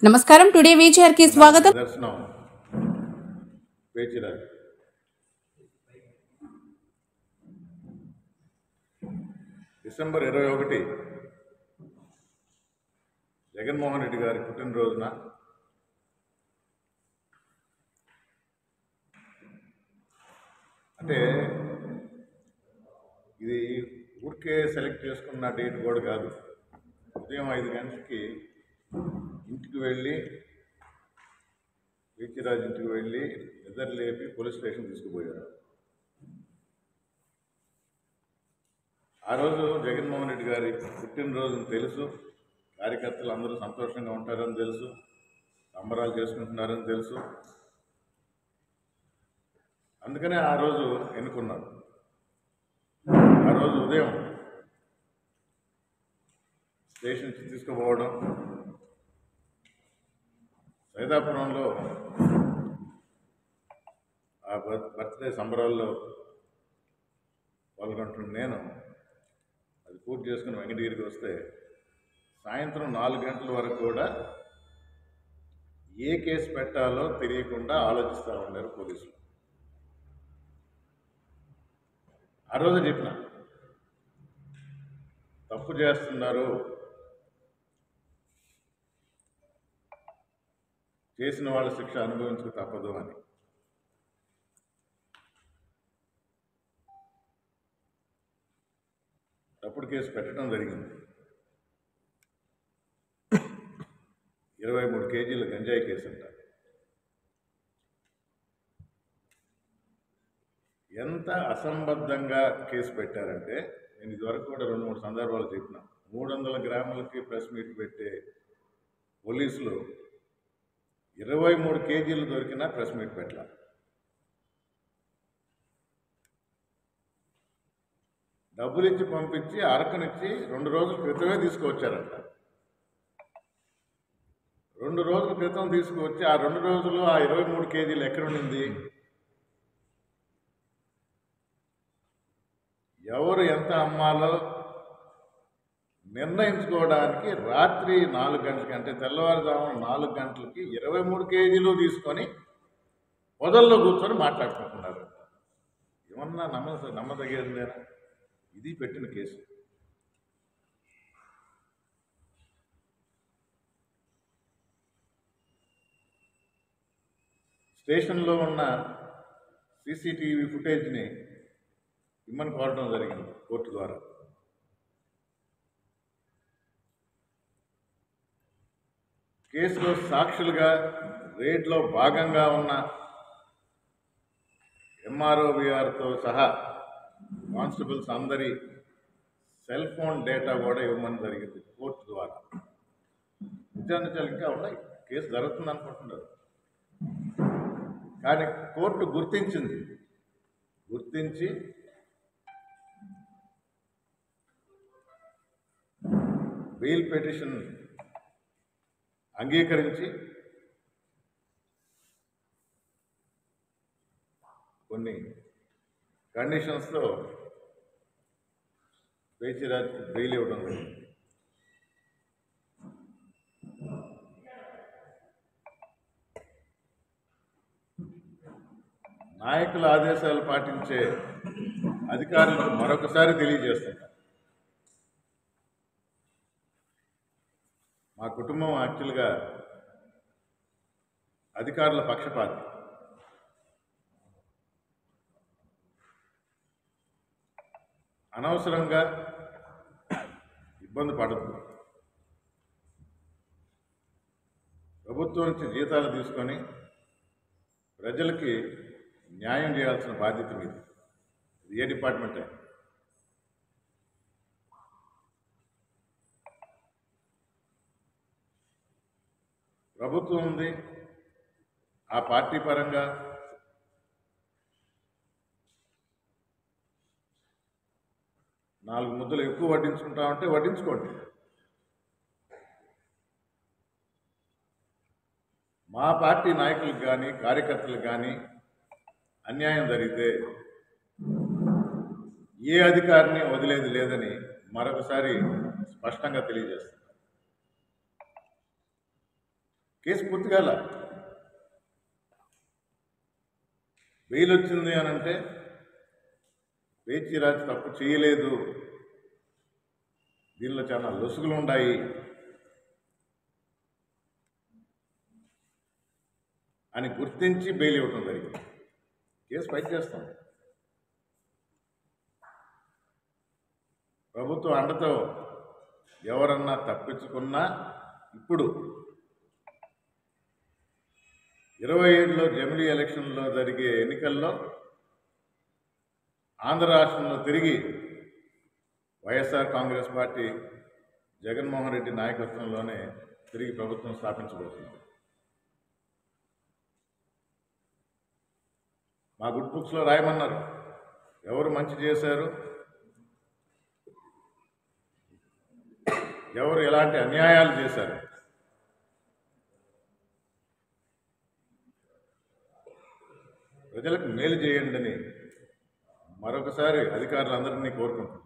నమస్కారం. Today feature కి స్వాగతం. దర్శనం పేచిరాజు డిసెంబర్ 21 జగన్మోహన్ రెడ్డి గారి పుట్టినరోజున అంటే ఇది ఊరికే సెలెక్ట్ చేసుకున్న డేట్ కూడా కాదు. ఉదయం 5 గంటలకి ఇంటికి వెళ్ళి పేచిరాజు ఇంటికి వెళ్ళి నిద్ర లేపి పోలీస్ స్టేషన్ తీసుకుపోయారు. ఆ రోజు జగన్మోహన్ రెడ్డి గారి పుట్టినరోజుని తెలుసు, కార్యకర్తలు అందరూ సంతోషంగా ఉంటారని తెలుసు, సంబరాలు చేసుకుంటున్నారని తెలుసు. అందుకనే ఆ రోజు ఎన్నుకున్నారు. ఆ రోజు ఉదయం స్టేషన్ తీసుకుపోవడం, సైదాపురంలో ఆ బర్త్డే సంబరాల్లో పాల్గొంటున్న నేను అది పూర్తి చేసుకుని వెంకటగిరికి వస్తే సాయంత్రం 4 గంటల వరకు కూడా ఏ కేసు పెట్టాలో తెలియకుండా ఆలోచిస్తూ ఉన్నారు పోలీసులు. ఆ రోజు చెప్పిన తప్పు చేస్తున్నారు, చేసిన వాళ్ళ శిక్ష అనుభవించక తప్పదు అని. తప్పుడు కేసు పెట్టడం జరిగింది. 23 కేజీల గంజాయి కేసు అంట. ఎంత అసంబద్ధంగా కేసు పెట్టారంటే, నేను ఇదివరకు కూడా 2-3 సందర్భాలు చెప్పిన, 300 గ్రాములకి ప్రెస్ మీట్ పెట్టే పోలీసులు 23 కేజీలు దొరికినా ప్రెస్ మీట్ పెట్టాలి. డబ్బులు ఇచ్చి పంపించి అరకనిచ్చి 2 రోజుల క్రితమే తీసుకువచ్చారంట. 2 రోజుల క్రితం తీసుకువచ్చి ఆ 2 రోజులు ఆ 23 కేజీలు ఎక్కడుండింది? ఎవరు ఎంత అమ్మాలో నిర్ణయించుకోవడానికి రాత్రి 4 గంటలకి, అంటే తెల్లవారుజామున 4 గంటలకి 23 కేజీలు తీసుకొని పొదల్లో కూర్చొని మాట్లాడుకుంటున్నారు. ఏమన్నా నమ్మదగేదిలేనా? ఇది పెట్టిన కేసు. స్టేషన్లో ఉన్న సీసీటీవీ ఫుటేజ్ని ఇమ్మని కోరడం జరిగింది కోర్టు ద్వారా. కేసులో సాక్షులుగా రేడ్లో భాగంగా ఉన్న ఎంఆర్ఓబిఆర్తో సహా కానిస్టేబుల్స్ అందరి సెల్ ఫోన్ డేటా కూడా ఇవ్వమని జరిగింది కోర్టు ద్వారా. విచారణలు ఇంకా ఉన్నాయి, కేసు జరుగుతుంది అనుకుంటున్నారు. కానీ కోర్టు గుర్తించి బెయిల్ పిటిషన్ అంగీకరించి కొన్ని కండిషన్స్తో పేచిరాజుకి బెయిల్ ఇవ్వడం జరిగింది. నాయకుల ఆదేశాలు పాటించే అధికారులకు మరొకసారి తెలియజేస్తున్నా, మా కుటుంబం యాక్చువల్గా అధికారుల పక్షపాతి. అనవసరంగా ఇబ్బంది పడదు. ప్రభుత్వం నుంచి జీతాలు తీసుకొని ప్రజలకి న్యాయం చేయాల్సిన బాధ్యత మీద. ఇది ఏ డిపార్ట్మెంటే. ప్రభుత్వం ఉంది, ఆ పార్టీ పరంగా నాలుగు ముద్దలు ఎక్కువ వడ్డించుకుంటామంటే వడ్డించుకోండి. మా పార్టీ నాయకులకు కానీ కార్యకర్తలకు కానీ అన్యాయం జరిగితే ఏ అధికారిని వదిలేది లేదని మరొకసారి స్పష్టంగా తెలియజేస్తాను. కేసు పూర్తి కాల. బెయిల్ వచ్చింది అని అంటే వేచిరాజు తప్పు చేయలేదు, దీనిలో చాలా లొసుగులు ఉన్నాయి అని గుర్తించి బెయిల్ ఇవ్వటం జరిగింది. కేసు ఫైట్ చేస్తాం. ప్రభుత్వం అండతో ఎవరన్నా తప్పించుకున్నా ఇప్పుడు 27లో జమిలీ ఎలక్షన్లో జరిగే ఎన్నికల్లో ఆంధ్ర రాష్ట్రంలో తిరిగి వైఎస్ఆర్ కాంగ్రెస్ పార్టీ జగన్మోహన్ రెడ్డి నాయకత్వంలోనే తిరిగి ప్రభుత్వం స్థాపించబోతుంది. మా గుడ్ బుక్స్లో రాయమన్నారు, ఎవరు మంచి చేశారు, ఎవరు ఎలాంటి అన్యాయాలు చేశారు. ప్రజలకు మేలు చేయండి అని మరొకసారి అధికారులందరినీ కోరుకుంటున్నాను.